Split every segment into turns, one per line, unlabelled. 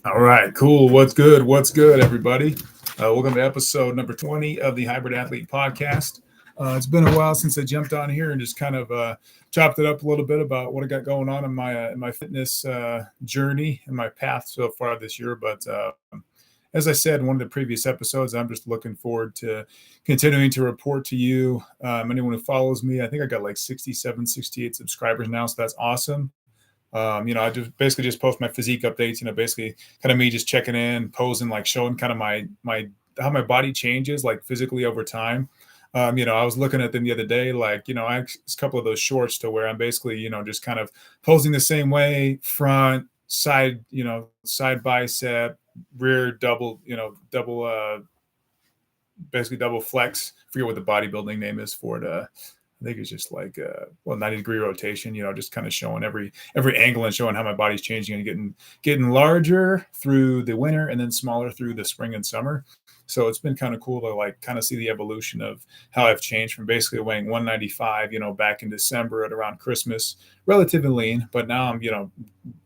All right, cool. What's good? What's good, everybody? Welcome to episode number 20 of the Hybrid Athlete Podcast. It's been a while since I jumped on here and just kind of chopped it up a little bit about what I got going on in my fitness journey and my path so far this year. But as I said in one of the previous episodes, I'm just looking forward to continuing to report to you. Anyone who follows me, I think I got like 67, 68 subscribers now, so that's awesome. I just basically just post my physique updates, basically kind of me just checking in, posing, like showing kind of my how my body changes like physically over time. I was looking at them the other day, like, I have a couple of those shorts to where I'm basically, just kind of posing the same way, front, side, side bicep, rear double, basically double flex. I forget what the bodybuilding name is for it. I think it's just like 90-degree rotation, just kind of showing every angle and showing how my body's changing and getting larger through the winter and then smaller through the spring and summer. So it's been kind of cool to like kind of see the evolution of how I've changed from basically weighing 195, back in December at around Christmas, relatively lean, but now I'm,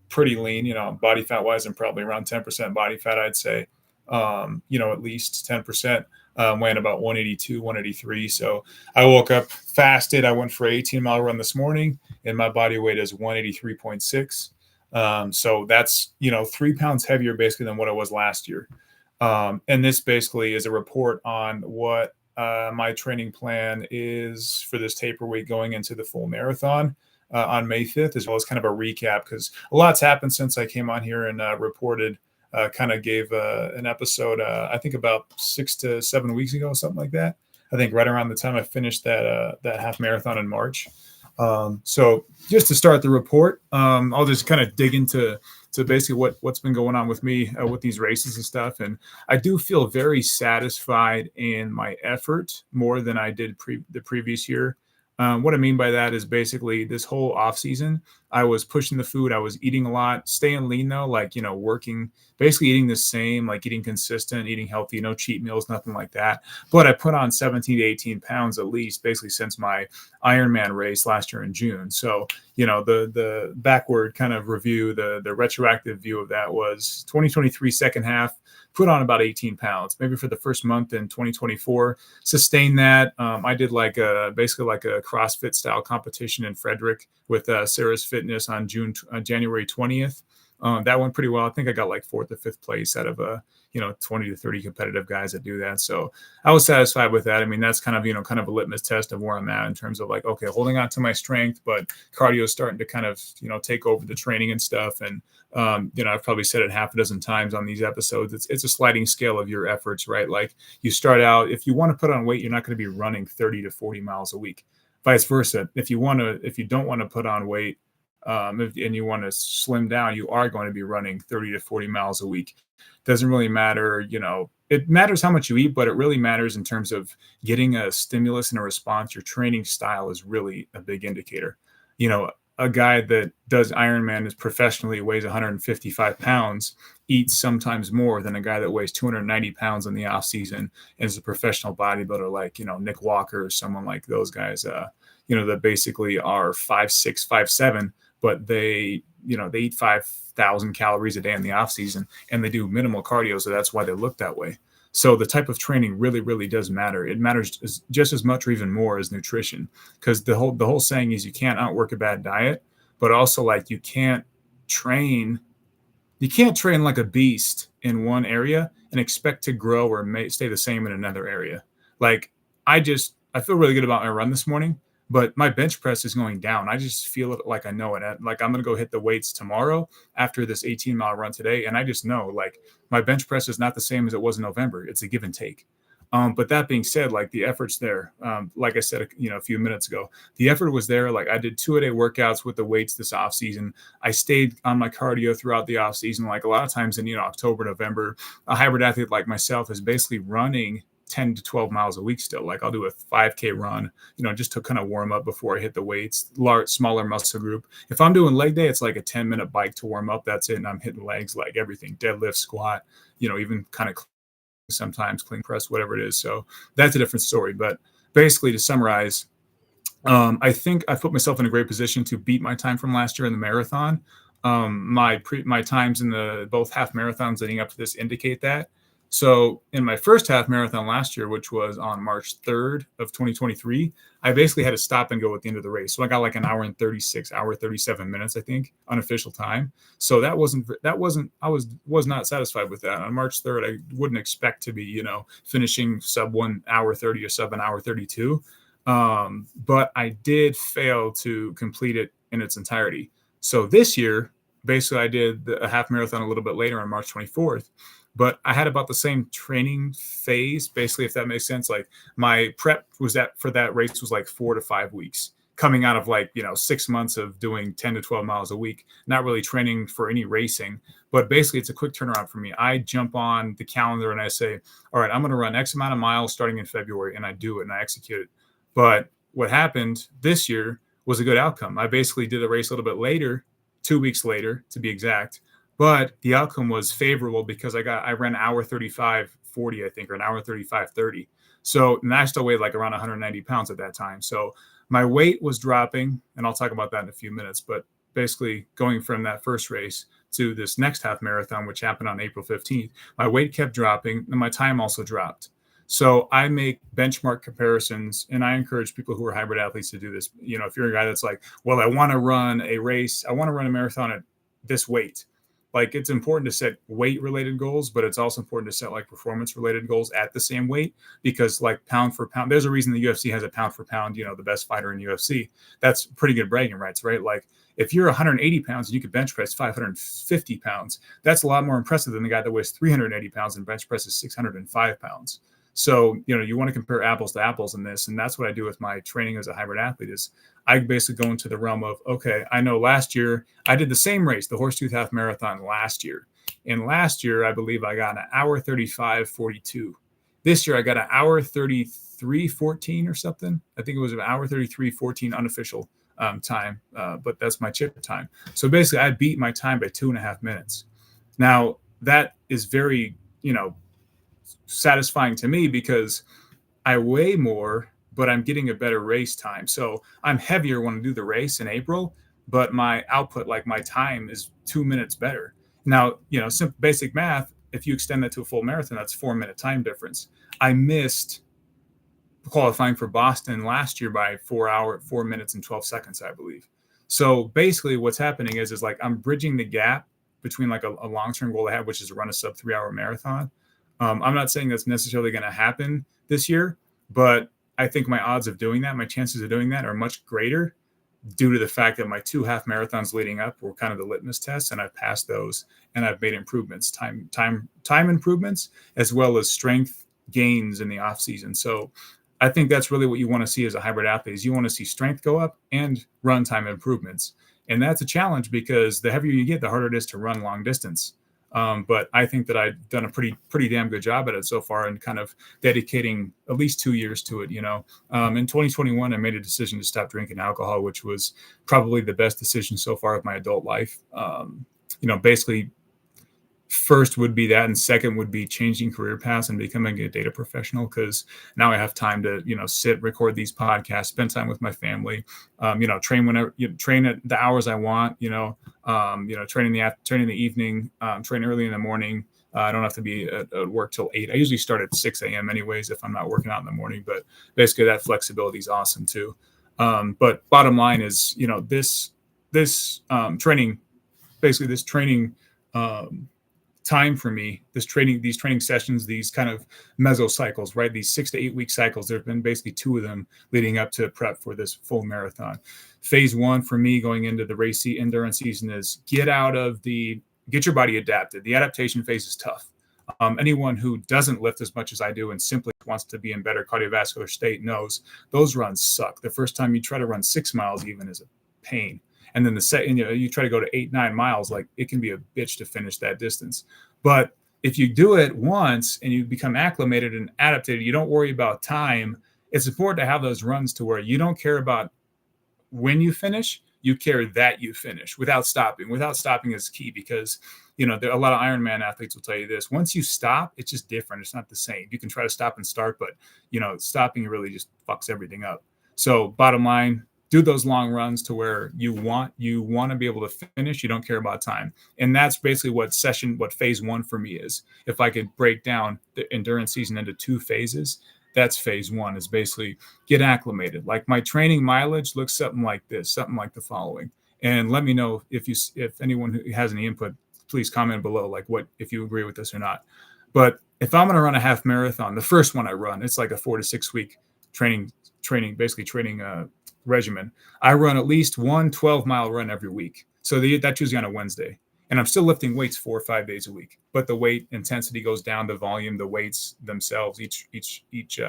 pretty lean, body fat wise, I'm probably around 10% body fat, I'd say, at least 10%. Weighing about 182, 183. So I woke up, fasted. I went for an 18-mile run this morning, and my body weight is 183.6. So that's, 3 pounds heavier basically than what I was last year. And this basically is a report on what my training plan is for this taper week going into the full marathon on May 5th, as well as kind of a recap, because a lot's happened since I came on here and reported. Kind of gave an episode, I think about 6 to 7 weeks ago, something like that. I think right around the time I finished that half marathon in March. So just to start the report, I'll just kind of dig into basically what's been going on with me with these races and stuff. And I do feel very satisfied in my effort more than I did the previous year. What I mean by that is basically this whole off season, I was pushing the food. I was eating a lot, staying lean though, like, working, basically eating the same, like eating consistent, eating healthy, no cheat meals, nothing like that. But I put on 17 to 18 pounds at least, basically since my Ironman race last year in June. So, the backward kind of review, the retroactive view of that was 2023 second half, put on about 18 pounds, maybe for the first month in 2024, sustain that. I did basically like a CrossFit style competition in Frederick with Sarah's Fitness on January 20th. That went pretty well. I think I got like 4th or 5th place out of 20 to 30 competitive guys that do that. So I was satisfied with that. I mean, that's kind of, kind of a litmus test of where I'm at in terms of like, okay, holding on to my strength, but cardio is starting to kind of, take over the training and stuff. And, I've probably said it half a dozen times on these episodes. It's a sliding scale of your efforts, right? Like you start out, if you want to put on weight, you're not going to be running 30 to 40 miles a week. Vice versa. If you don't want to put on weight, and you want to slim down, you are going to be running 30 to 40 miles a week. Doesn't really matter, it matters how much you eat, but it really matters in terms of getting a stimulus and a response. Your training style is really a big indicator. A guy that does Ironman is professionally weighs 155 pounds, eats sometimes more than a guy that weighs 290 pounds in the off season and is a professional bodybuilder like, Nick Walker or someone like those guys, that basically are 5'6", 5'7", but they eat 5,000 calories a day in the off season and they do minimal cardio. So that's why they look that way. So the type of training really, really does matter. It matters just as much or even more as nutrition, because the whole saying is you can't outwork a bad diet, but also like you can't train like a beast in one area and expect to grow or stay the same in another area. Like I feel really good about my run this morning, but my bench press is going down. I just feel it like I know it. Like I'm going to go hit the weights tomorrow after this 18-mile run today. And I just know like my bench press is not the same as it was in November. It's a give and take. But that being said, like the effort's there. Like I said, a few minutes ago, the effort was there. Like I did 2-a-day workouts with the weights this off season. I stayed on my cardio throughout the off season. Like a lot of times in, October, November, a hybrid athlete like myself is basically running 10 to 12 miles a week still. Like I'll do a 5K run, just to kind of warm up before I hit the weights, smaller muscle group. If I'm doing leg day, it's like a 10-minute bike to warm up. That's it. And I'm hitting legs, like everything, deadlift, squat, even kind of sometimes clean press, whatever it is. So that's a different story. But basically to summarize, I think I put myself in a great position to beat my time from last year in the marathon. My times in the both half marathons leading up to this indicate that. So in my first half marathon last year, which was on March 3rd of 2023, I basically had to stop and go at the end of the race. So I got like an hour and 37 minutes, I think, unofficial time. So I was not satisfied with that. On March 3rd, I wouldn't expect to be, finishing sub 1 hour 30 or sub an hour 32. But I did fail to complete it in its entirety. So this year, basically, I did a half marathon a little bit later on March 24th, but I had about the same training phase, basically, if that makes sense. Like my prep for that race was like 4 to 5 weeks, coming out of 6 months of doing 10 to 12 miles a week, not really training for any racing. But basically, it's a quick turnaround for me. I jump on the calendar and I say, all right, I'm going to run X amount of miles starting in February, and I do it and I execute it. But what happened this year was a good outcome. I basically did the race a little bit later, 2 weeks later to be exact, but the outcome was favorable because I ran an hour 35:40, I think, or an hour 35:30. So, and I still weighed like around 190 pounds at that time. So my weight was dropping, and I'll talk about that in a few minutes, but basically going from that first race to this next half marathon, which happened on April 15th, my weight kept dropping and my time also dropped. So I make benchmark comparisons, and I encourage people who are hybrid athletes to do this. If you're a guy that's like, well, I want to run a race, I want to run a marathon at this weight. Like, it's important to set weight related goals, but it's also important to set like performance related goals at the same weight, because like pound for pound, there's a reason the UFC has a pound for pound, the best fighter in UFC. That's pretty good bragging rights, right? Like if you're 180 pounds and you could bench press 550 pounds, that's a lot more impressive than the guy that weighs 380 pounds and bench presses 605 pounds. So, you want to compare apples to apples in this. And that's what I do with my training as a hybrid athlete is I basically go into the realm of, okay, I know last year I did the same race, the Horsetooth Half Marathon last year. And last year, I believe I got an hour 35:42. This year, I got an hour 33:14 or something. I think it was an hour 33:14 unofficial time, but that's my chip time. So basically, I beat my time by 2.5 minutes. Now, that is very, satisfying to me because I weigh more, but I'm getting a better race time. So I'm heavier when I do the race in April, but my output, like my time, is 2 minutes better. Now, simple basic math, if you extend that to a full marathon, that's 4 minute time difference. I missed qualifying for Boston last year by 4 minutes and 12 seconds, I believe. So basically what's happening is like I'm bridging the gap between like a long-term goal I have, which is to run a sub 3 hour marathon. I'm not saying that's necessarily going to happen this year, but I think my odds of doing that, my chances of doing that are much greater due to the fact that my 2 half marathons leading up were kind of the litmus tests, and I've passed those and I've made improvements, time improvements, as well as strength gains in the off season. So I think that's really what you want to see as a hybrid athlete is you want to see strength go up and run time improvements. And that's a challenge because the heavier you get, the harder it is to run long distance. But I think that I've done a pretty damn good job at it so far, and kind of dedicating at least 2 years to it. In 2021, I made a decision to stop drinking alcohol, which was probably the best decision so far of my adult life. Basically, first would be that, and second would be changing career paths and becoming a data professional, because now I have time to sit, record these podcasts, spend time with my family, train whenever, train at the hours I want, train in the evening, train early in the morning. I don't have to be at work till 8. I usually start at 6 a.m. anyways if I'm not working out in the morning, but basically that flexibility is awesome too. But bottom line is, this training, basically this training time for me, these training sessions, these kind of mesocycles, right? These 6 to 8 week cycles. There have been basically 2 of them leading up to prep for this full marathon. Phase 1 for me going into the race endurance season is get your body adapted. The adaptation phase is tough. Anyone who doesn't lift as much as I do and simply wants to be in better cardiovascular state knows those runs suck. The first time you try to run 6 miles even is a pain. And then you try to go to 8-9 miles, like it can be a bitch to finish that distance. But if you do it once and you become acclimated and adapted, you don't worry about time. It's important to have those runs to where you don't care about when you finish, you care that you finish without stopping. Without stopping is key because, there are a lot of Ironman athletes will tell you this. Once you stop, it's just different. It's not the same. You can try to stop and start, but, stopping really just fucks everything up. So bottom line, do those long runs to where you want to be able to finish. You don't care about time, and that's basically what phase one for me is. If I could break down the endurance season into two phases, that's phase one, is basically get acclimated. Like my training mileage looks something like this, something like the following. And let me know if anyone who has any input, please comment below, like what, if you agree with this or not. But if I'm going to run a half marathon, the first one I run, it's like a 4 to 6 week basically training regimen. I run at least one 12-mile run every week. So that's usually on a Wednesday. And I'm still lifting weights 4 or 5 days a week, but the weight intensity goes down, the volume, the weights themselves, each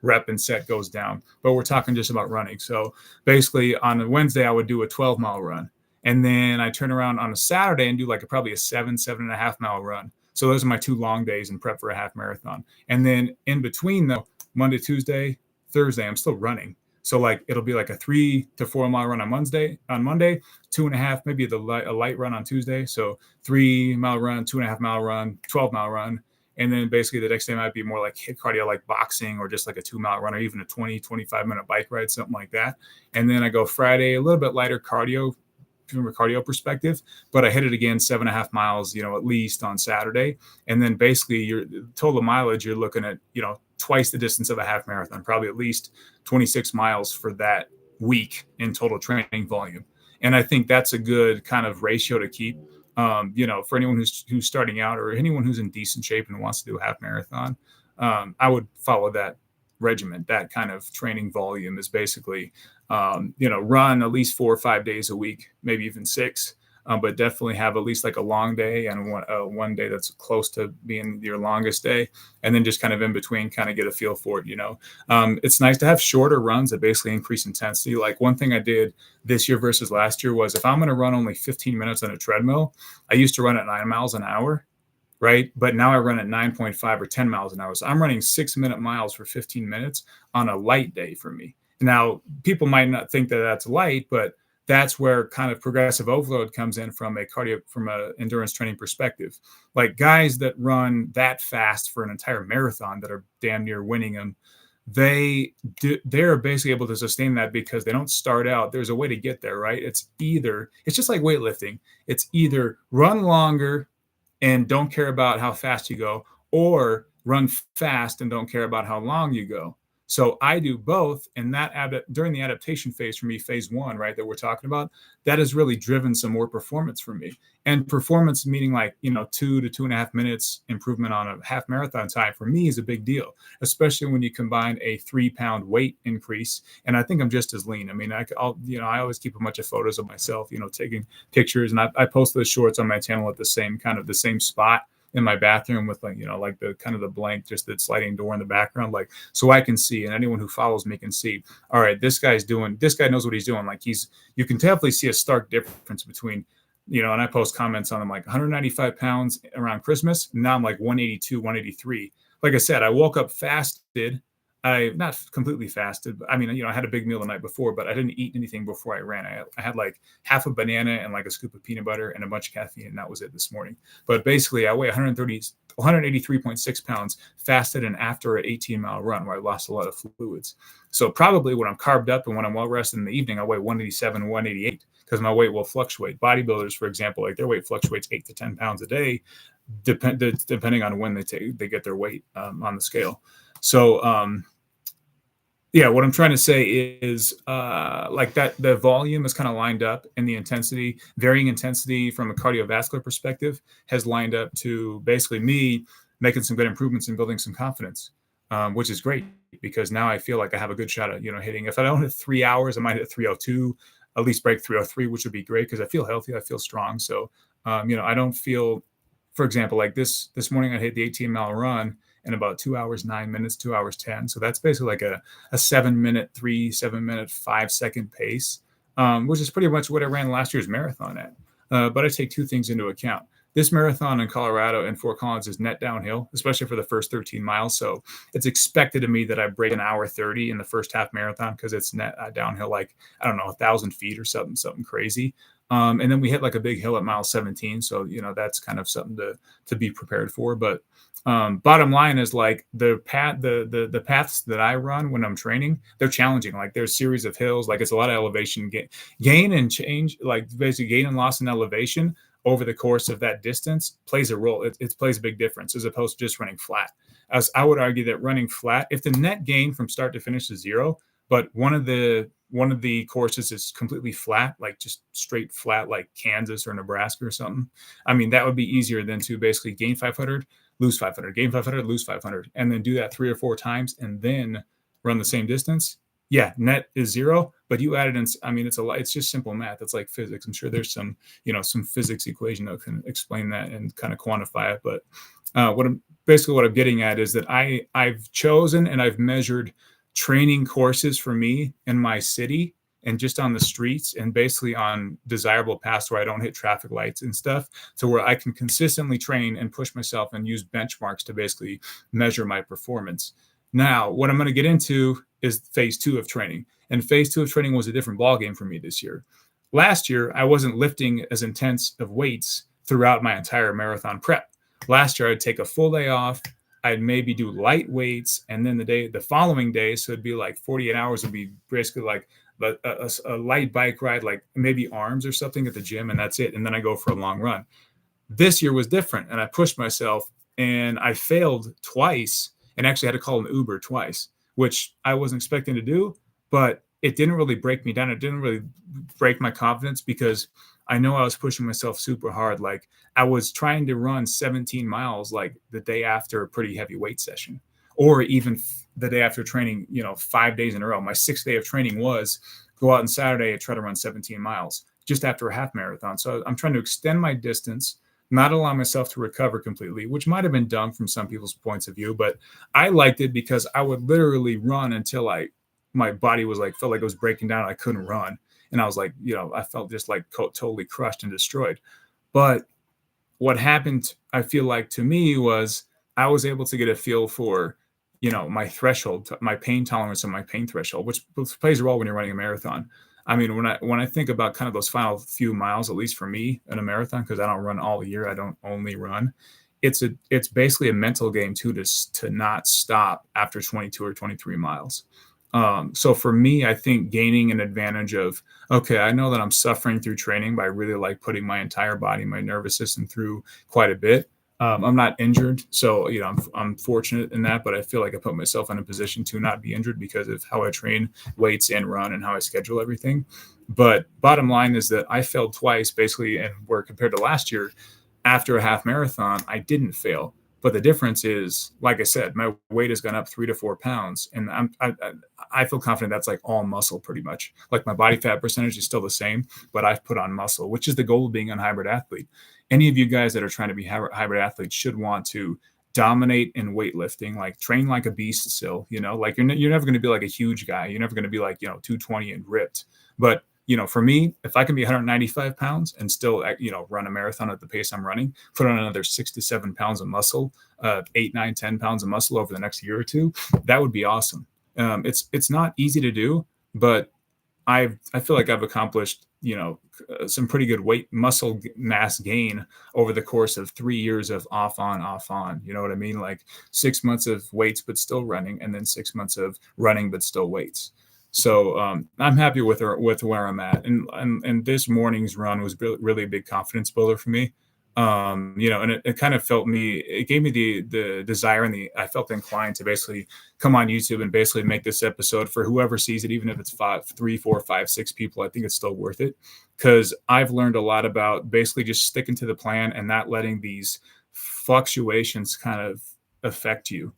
rep and set goes down. But we're talking just about running. So basically on a Wednesday, I would do a 12-mile run. And then I turn around on a Saturday and do like probably a 7.5 mile run. So those are my 2 long days in prep for a half marathon. And then in between, though, Monday, Tuesday, Thursday, I'm still running. So like it'll be like a 3 to 4 mile run on Monday, 2.5, maybe a light run on Tuesday. So 3 mile run, 2.5 mile run, 12-mile run. And then basically the next day might be more like HIIT cardio, like boxing, or just like a 2 mile run, or even a 20-25 minute bike ride, something like that. And then I go Friday, a little bit lighter cardio from a cardio perspective, but I hit it again 7.5 miles, at least on Saturday. And then basically your total mileage, you're looking at, twice the distance of a half marathon, probably at least 26 miles for that week in total training volume. And I think that's a good kind of ratio to keep, for anyone who's starting out, or anyone who's in decent shape and wants to do a half marathon. I would follow that regimen. That kind of training volume is basically, run at least 4 or 5 days a week, maybe even 6. But definitely have at least like a long day and one day that's close to being your longest day. And then just kind of in between, kind of get a feel for it, It's nice to have shorter runs that basically increase intensity. Like one thing I did this year versus last year was, if I'm going to run only 15 minutes on a treadmill, I used to run at 9 miles an hour. Right. But now I run at 9.5 or 10 miles an hour. So I'm running 6-minute miles for 15 minutes on a light day for me. Now, people might not think that that's light, but that's where kind of progressive overload comes in from a endurance training perspective. Like guys that run that fast for an entire marathon that are damn near winning them, they're basically able to sustain that because they don't start out. There's a way to get there, right? It's just like weightlifting. It's either run longer and don't care about how fast you go, or run fast and don't care about how long you go. So I do both. And during the adaptation phase for me, phase one, right, that we're talking about, that has really driven some more performance for me. And performance meaning like, 2 to 2.5 minutes improvement on a half marathon time for me is a big deal, especially when you combine a 3-pound weight increase. And I think I'm just as lean. I mean, I always keep a bunch of photos of myself, taking pictures, and I post those shorts on my channel at the same spot in my bathroom with like the kind of the blank, just the sliding door in the background, like, so I can see, and anyone who follows me can see, all right, this guy knows what he's doing. Like you can definitely see a stark difference between, and I post comments on him like 195 pounds around Christmas. Now I'm like 182, 183. Like I said, I woke up fasted. I not completely fasted, but I mean, I had a big meal the night before, but I didn't eat anything before I ran. I had like half a banana and like a scoop of peanut butter and a bunch of caffeine, and that was it this morning. But basically, I weigh 183.6 pounds fasted and after an 18-mile run where I lost a lot of fluids. So probably when I'm carved up and when I'm well rested in the evening, I weigh 187, 188 because my weight will fluctuate. Bodybuilders, for example, like their weight fluctuates 8 to 10 pounds a day, depending on when they get their weight on the scale. So, yeah, what I'm trying to say is like that the volume is kind of lined up, and the intensity, varying intensity from a cardiovascular perspective, has lined up to basically me making some good improvements and building some confidence, which is great because now I feel like I have a good shot at, hitting. If I don't hit 3 hours, I might hit 3:02, at least break 3:03, which would be great because I feel healthy, I feel strong. So, I don't feel, for example, like this morning I hit the 18-mile run in about 2 hours, 9 minutes, 2 hours, 10. So that's basically like a 7-minute, 5-second pace, which is pretty much what I ran last year's marathon at. But I take two things into account. this marathon in Colorado and Fort Collins is net downhill, especially for the first 13 miles. So it's expected of me that I break an hour 30 in the first half marathon because it's net downhill, like, I don't know, 1,000 feet or something crazy. And then we hit like a big hill at mile 17. So, that's kind of something to be prepared for. But bottom line is, like, the paths that I run when I'm training, they're challenging. Like, there's a series of hills, like it's a lot of elevation gain and change, like basically gain and loss in elevation over the course of that distance plays a role. It plays a big difference as opposed to just running flat. As I would argue that running flat, if the net gain from start to finish is zero, but one of the courses is completely flat, like just straight flat, like Kansas or Nebraska or something, I mean, that would be easier than to basically gain 500, lose 500, gain 500, lose 500, and then do that 3 or 4 times and then run the same distance. Yeah, net is zero, but you added in, I mean, it's just simple math. It's like physics. I'm sure there's some physics equation that can explain that and kind of quantify it. But what I'm getting at is that I've chosen and I've measured training courses for me in my city and just on the streets and basically on desirable paths where I don't hit traffic lights and stuff, to where I can consistently train and push myself and use benchmarks to basically measure my performance. Now, what I'm going to get into is phase 2 of training. And phase 2 of training was a different ballgame for me this year. Last year, I wasn't lifting as intense of weights throughout my entire marathon prep. Last year, I'd take a full day off. I'd maybe do light weights. And then the following day, so it'd be like 48 hours, would be basically like a light bike ride, like maybe arms or something at the gym, and that's it. And then I go for a long run. This year was different, and I pushed myself, and I failed twice and actually had to call an Uber twice, which I wasn't expecting to do, but it didn't really break me down. It didn't really break my confidence because I know I was pushing myself super hard. Like, I was trying to run 17 miles like the day after a pretty heavy weight session, or even the day after training, 5 days in a row. My 6th day of training was go out on Saturday and try to run 17 miles just after a half marathon. So I'm trying to extend my distance, not allow myself to recover completely, which might have been dumb from some people's points of view, but I liked it because I would literally run until my body was like, felt like it was breaking down. I couldn't run. And I was like, I felt just like totally crushed and destroyed. But what happened, I feel like, to me was I was able to get a feel for, my threshold, my pain tolerance and my pain threshold, which plays a role when you're running a marathon. I mean, when I think about kind of those final few miles, at least for me in a marathon, because I don't run all year, I don't only run. It's basically a mental game too, to not stop after 22 or 23 miles. So for me, I think gaining an advantage of, okay, I know that I'm suffering through training, but I really like putting my entire body, my nervous system through quite a bit. I'm not injured, so I'm fortunate in that, but I feel like I put myself in a position to not be injured because of how I train weights and run and how I schedule everything. But bottom line is that I failed twice, basically, and where compared to last year, after a half marathon, I didn't fail. But the difference is, like I said, my weight has gone up 3 to 4 pounds, and I feel confident that's like all muscle pretty much. Like, my body fat percentage is still the same, but I've put on muscle, which is the goal of being a hybrid athlete. Any of you guys that are trying to be hybrid athletes should want to dominate in weightlifting, like train like a beast still, like you're never going to be like a huge guy. You're never going to be like, 220 and ripped. But, for me, if I can be 195 pounds and still, run a marathon at the pace I'm running, put on another 6 to 7 pounds of muscle, 8, 9, 10 pounds of muscle over the next year or two, that would be awesome. It's not easy to do, but I feel like I've accomplished, some pretty good muscle mass gain over the course of 3 years of off on. You know what I mean? Like 6 months of weights, but still running, and then 6 months of running, but still weights. So I'm happy with where I'm at. And this morning's run was really a big confidence builder for me. And it kind of it gave me the desire and I felt inclined to basically come on YouTube and basically make this episode for whoever sees it, even if it's 3, 4, 5, 6 people. I think it's still worth it because I've learned a lot about basically just sticking to the plan and not letting these fluctuations kind of affect you.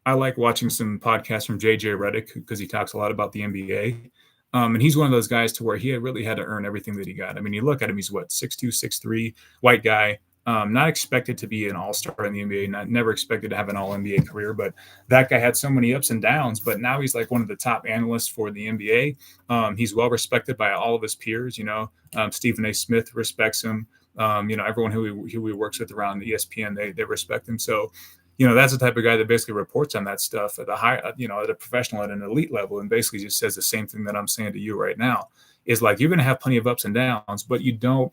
I like watching some podcasts from JJ Redick because he talks a lot about the NBA. And he's one of those guys to where he really had to earn everything that he got. I mean, you look at him, he's 6'2", 6'3", white guy, not expected to be an all-star in the NBA, never expected to have an all-NBA career, but that guy had so many ups and downs, but now he's like one of the top analysts for the NBA. He's well respected by all of his peers. Stephen A. Smith respects him. Everyone who he works with around ESPN, they respect him. So, that's the type of guy that basically reports on that stuff at a high, at a professional, at an elite level, and basically just says the same thing that I'm saying to you right now. Is like, you're going to have plenty of ups and downs, but you don't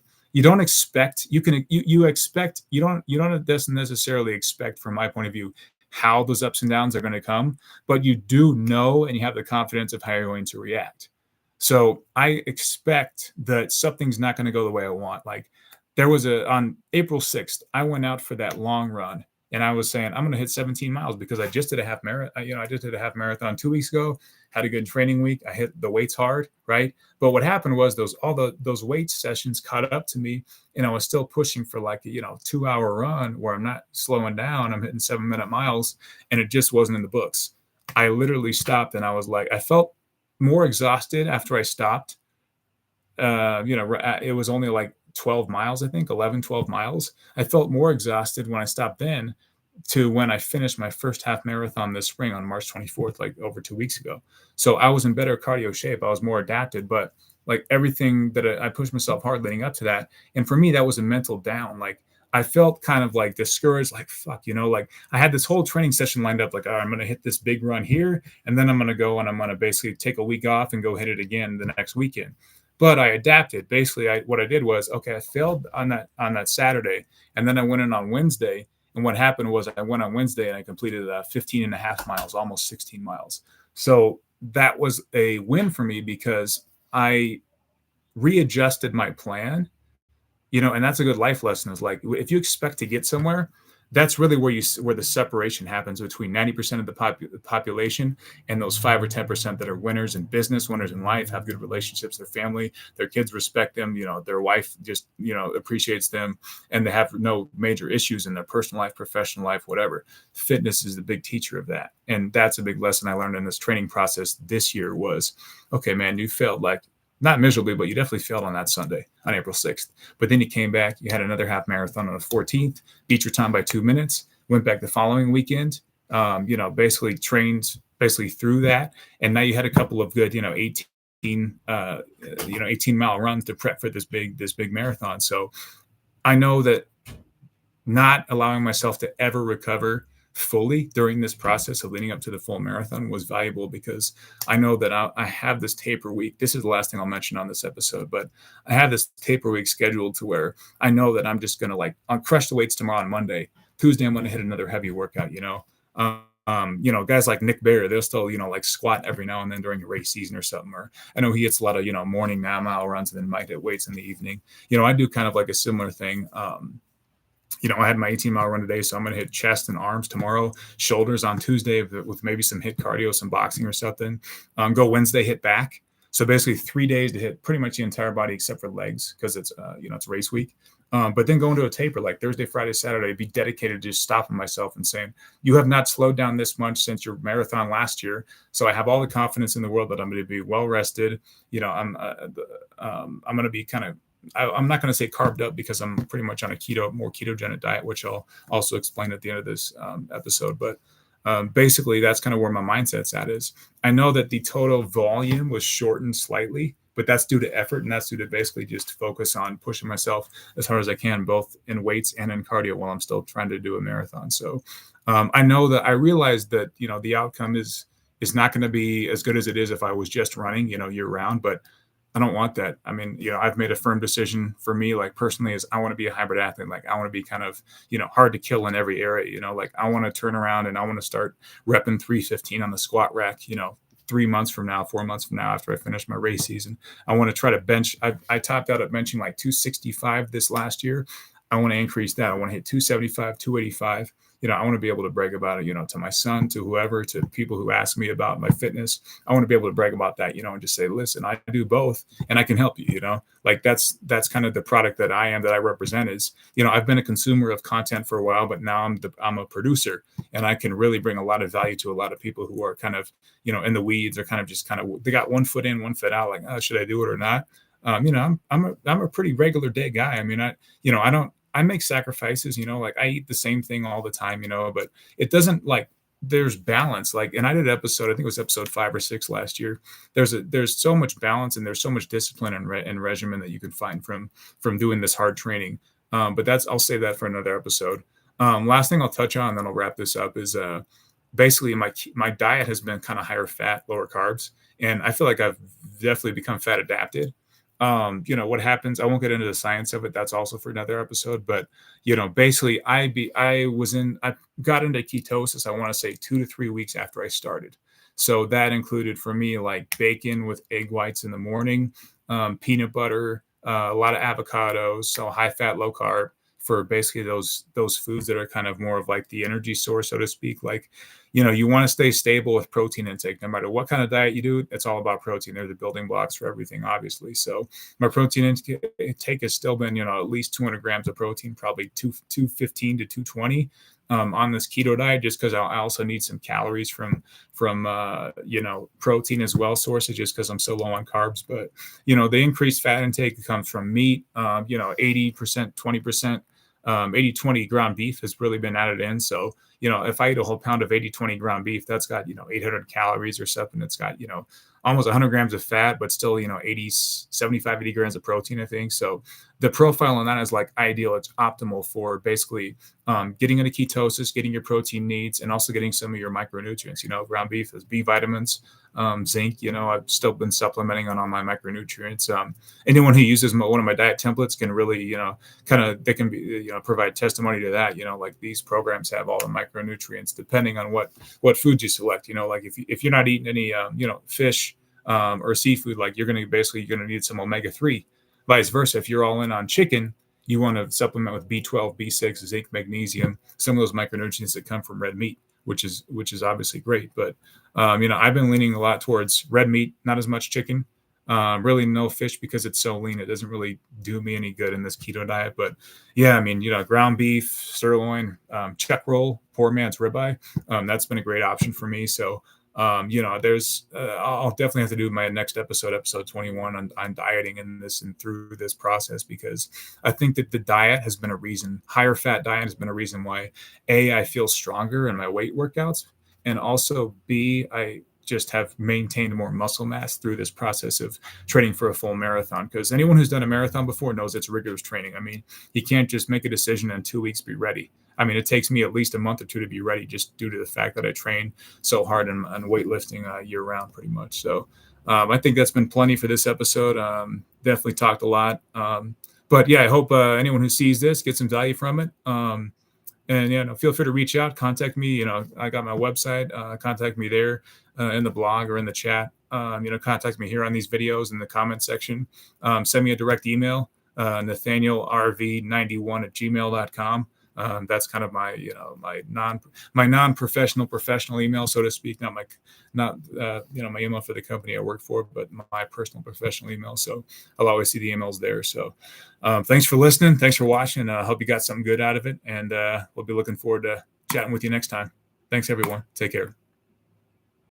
expect, you expect, you don't necessarily expect, from my point of view, how those ups and downs are going to come, but you do know, and you have the confidence of how you're going to react. So I expect that something's not going to go the way I want. Like, there was on April 6th, I went out for that long run, and I was saying I'm going to hit 17 miles because I just did a half marathon. I just did a half marathon 2 weeks ago, had a good training week. I hit the weights hard, right? But what happened was those weight sessions caught up to me, and I was still pushing for like a 2 hour run where I'm not slowing down. I'm hitting 7-minute miles, and it just wasn't in the books. I literally stopped, and I was like, I felt more exhausted after I stopped. It was only like 12 miles, I think 11, 12 miles. I felt more exhausted when I stopped then to when I finished my first half marathon this spring on March 24th, like over 2 weeks ago. So I was in better cardio shape. I was more adapted, but like everything that I pushed myself hard leading up to that. And for me, that was a mental down. Like, I felt kind of like discouraged, like, fuck, like I had this whole training session lined up, like, all right, I'm going to hit this big run here. And then I'm going to go and I'm going to basically take a week off and go hit it again the next weekend. But I adapted. Basically, what I did was, okay, I failed on that Saturday, and then I went in on Wednesday. And what happened was I went on Wednesday and I completed 15 and a half miles, almost 16 miles. So that was a win for me because I readjusted my plan, and that's a good life lesson, is like, if you expect to get somewhere, that's really where the separation happens between 90% of the population and those 5 or 10% that are winners in business, winners in life, have good relationships, their family, their kids respect them, their wife just, appreciates them, and they have no major issues in their personal life, professional life, whatever. Fitness is the big teacher of that. And that's a big lesson I learned in this training process this year was, okay, man, you failed, like, not miserably, but you definitely failed on that Sunday, on April 6th. But then you came back, you had another half marathon on the 14th, beat your time by 2 minutes, went back the following weekend, basically trained through that. And now you had a couple of good, 18-mile runs to prep for this big marathon. So I know that not allowing myself to ever recover fully during this process of leading up to the full marathon was valuable, because I know that I have this taper week. This is the last thing I'll mention on this episode, but I have this taper week scheduled to where I know that I'm just going to, I'll crush the weights tomorrow on Monday. Tuesday, I'm going to hit another heavy workout, guys like Nick Bear, they'll still, like squat every now and then during a race season or something. Or I know he hits a lot of, morning mile runs and then might hit weights in the evening. I do kind of like a similar thing. I had my 18-mile run today, so I'm going to hit chest and arms tomorrow, shoulders on Tuesday with maybe some HIIT cardio, some boxing or something. Go Wednesday, hit back. So basically 3 days to hit pretty much the entire body except for legs, because it's it's race week. But then go into a taper like Thursday, Friday, Saturday, be dedicated to just stopping myself and saying, you have not slowed down this much since your marathon last year. So I have all the confidence in the world that I'm going to be well rested. I'm going to be kind of, I'm not going to say carved up, because I'm pretty much on a more ketogenic diet, which I'll also explain at the end of this episode. But basically, that's kind of where my mindset's at. Is I know that the total volume was shortened slightly, but that's due to effort, and that's due to basically just focus on pushing myself as hard as I can, both in weights and in cardio, while I'm still trying to do a marathon. So I know that I realized that the outcome is not going to be as good as it is if I was just running year round, but I don't want that. I mean, I've made a firm decision for me, like personally, is I want to be a hybrid athlete. Like, I want to be kind of, hard to kill in every area, like I want to turn around and I want to start repping 315 on the squat rack, 3 months from now, 4 months from now, after I finish my race season. I want to try to bench. I topped out at benching like 265 this last year. I want to increase that. I want to hit 275, 285. I want to be able to brag about it, to my son, to whoever, to people who ask me about my fitness. I want to be able to brag about that, and just say, listen, I do both and I can help you, like that's kind of the product that I am, that I represent is, I've been a consumer of content for a while, but now I'm a producer, and I can really bring a lot of value to a lot of people who are kind of, in the weeds, or kind of they got one foot in, one foot out, like, oh, should I do it or not? I'm a pretty regular day guy. I mean, I make sacrifices, like I eat the same thing all the time, but it doesn't like there's balance. Like, and I did an episode, I think it was episode 5 or 6 last year. There's so much balance and there's so much discipline and regimen that you can find from doing this hard training. But I'll save that for another episode. Last thing I'll touch on, then I'll wrap this up, is basically my diet has been kind of higher fat, lower carbs, and I feel like I've definitely become fat adapted. What happens, I won't get into the science of it. That's also for another episode. But basically I got into ketosis, I want to say 2 to 3 weeks after I started. So that included for me like bacon with egg whites in the morning, peanut butter, a lot of avocados, so high fat, low carb, for basically those foods that are kind of more of like the energy source, so to speak. Like, you want to stay stable with protein intake. No matter what kind of diet you do, it's all about protein. They're the building blocks for everything, obviously. So my protein intake has still been, at least 200 grams of protein, probably 215 to 220 on this keto diet, just because I also need some calories from protein as well, sources, just because I'm so low on carbs. But the increased fat intake comes from meat, 80%, 20%. 80-20 ground beef has really been added in. So, if I eat a whole pound of 80-20 ground beef, that's got, 800 calories or something. It's got, almost 100 grams of fat, but still, 75, 80 grams of protein, I think. So the profile on that is like ideal. It's optimal for basically getting into ketosis, getting your protein needs, and also getting some of your micronutrients. Ground beef has B vitamins, zinc. I've still been supplementing on all my micronutrients. Anyone who uses one of my diet templates can really, they can be, provide testimony to that. Like these programs have all the micronutrients depending on what foods you select. Like if you're not eating any, fish or seafood, like you're going to need some omega-3. Vice versa, if you're all in on chicken, you want to supplement with B12, B6, zinc, magnesium, some of those micronutrients that come from red meat, which is obviously great. But I've been leaning a lot towards red meat, not as much chicken. Really no fish, because it's so lean. It doesn't really do me any good in this keto diet. But yeah, ground beef, sirloin, chuck roll, poor man's ribeye. That's been a great option for me. So there's I'll definitely have to do my next episode 21 on dieting and through this process, because I think that the diet has been a reason, higher fat diet has been a reason why I feel stronger in my weight workouts, and also B, I just have maintained more muscle mass through this process of training for a full marathon. Because anyone who's done a marathon before knows it's rigorous training. You can't just make a decision and in 2 weeks be ready. It takes me at least a month or two to be ready, just due to the fact that I train so hard on weightlifting year round, pretty much. So I think that's been plenty for this episode. Definitely talked a lot. But yeah, I hope anyone who sees this gets some value from it. And feel free to reach out, contact me. I got my website. Contact me there in the blog or in the chat. Contact me here on these videos in the comment section. Send me a direct email, nathanielrv91@gmail.com. That's kind of my non-professional professional email, so to speak. Not my email for the company I work for, but my personal professional email. So I'll always see the emails there. So thanks for listening. Thanks for watching. I hope you got something good out of it. And we'll be looking forward to chatting with you next time. Thanks, everyone. Take care.